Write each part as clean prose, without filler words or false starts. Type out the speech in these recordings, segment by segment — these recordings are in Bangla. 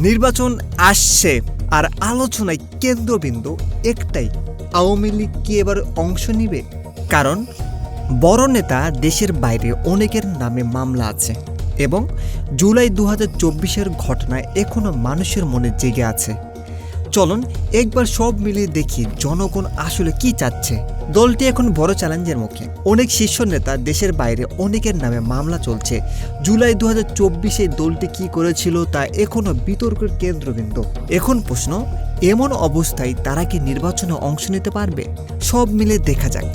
নির্বাচন আসছে আর আলোচনায় কেন্দ্রবিন্দু একটাই, আওয়ামী লীগ কি এবার অংশ নিবে? কারণ বড় নেতা দেশের বাইরে অনেকের নামে মামলা আছে এবং জুলাই 2024-এর ঘটনায় এখনো মানুষের মনে জেগে আছে। চলুন একবার সব মিলিয়ে দেখি জনগণ আসলে কি চাচ্ছে। দলটি এখন বড় চ্যালেঞ্জের মুখে। অনেক শীর্ষ নেতা দেশের বাইরে অনেকের নামে মামলা চলছে। জুলাই 2024-এ দলটি কি করেছিল তা এখনো বিতর্কের কেন্দ্রবিন্দু। এখন প্রশ্ন, এমন অবস্থায় তারা কি নির্বাচনে অংশ নিতে পারবে? সব মিলে দেখা যাক।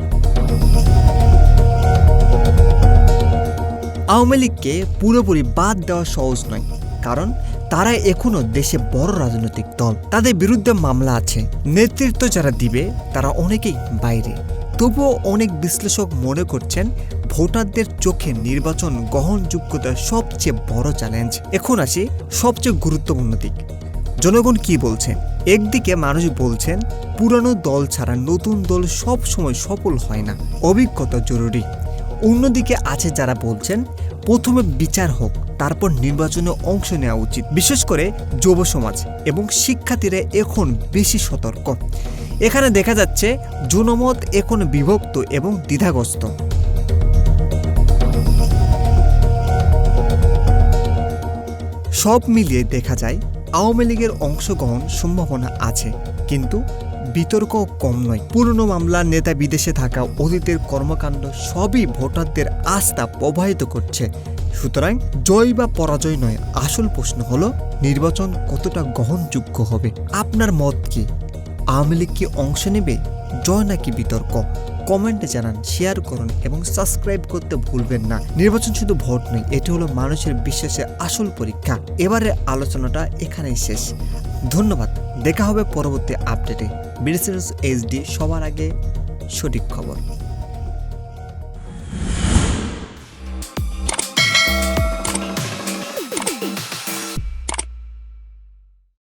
আওয়ামী লীগকে পুরোপুরি বাদ দেওয়া সহজ নয়, কারণ তারা এখনো দেশে বড় রাজনৈতিক দল। তাদের বিরুদ্ধে মামলা আছে, নেতৃত্ব যারা দিবে তারা অনেকেই বাইরে। তবুও অনেক বিশ্লেষক মনে করছেন ভোটারদের চোখে নির্বাচন গ্রহণযোগ্যতার সবচেয়ে বড় চ্যালেঞ্জ। এখন আসি সবচেয়ে গুরুত্বপূর্ণ দিক, জনগণ কি বলছে। একদিকে মানুষ বলছেন পুরানো দল ছাড়া নতুন দল সব সময় সফল হয় না, অভিজ্ঞতা জরুরি। অন্যদিকে আছে যারা বলছেন প্রথমে বিচার হোক, তারপর নির্বাচনে অংশ নেওয়া উচিত। বিশেষ করে যুব সমাজ এবং শিক্ষার্থীরা এখন বেশি সতর্ক। এখানে দেখা যাচ্ছে জনমত এখন বিভক্ত এবং দ্বিধাগ্রস্ত। সব মিলিয়ে দেখা যায় আওয়ামী লীগের অংশগ্রহণ সম্ভাবনা আছে, কিন্তু বিতর্ক কম নয়। পুরনো মামলা, নেতা বিদেশে থাকা, অতীতের কর্মকাণ্ড সবই ভোটারদের আস্থা প্রভাবিত করছে। সুতরাং জয় বা পরাজয় নয়, আসল প্রশ্ন হলো নির্বাচন কতটা গ্রহণযোগ্য হবে। আপনার মত কি? আওয়ামী লীগ কি অংশ নেবে? জয় নাকি বিতর্ক? কমেন্টে জানান, শেয়ার করুন এবং সাবস্ক্রাইব করতে ভুলবেন না। নির্বাচন শুধু ভোট নয়, এটি হলো মানুষের বিশ্বাসের আসল পরীক্ষা। এবারের আলোচনাটা এখানেই শেষ। ধন্যবাদ। দেখা হবে পরবর্তী আপডেটে। বিডিসি নিউজ HD, সবার আগে সঠিক খবর।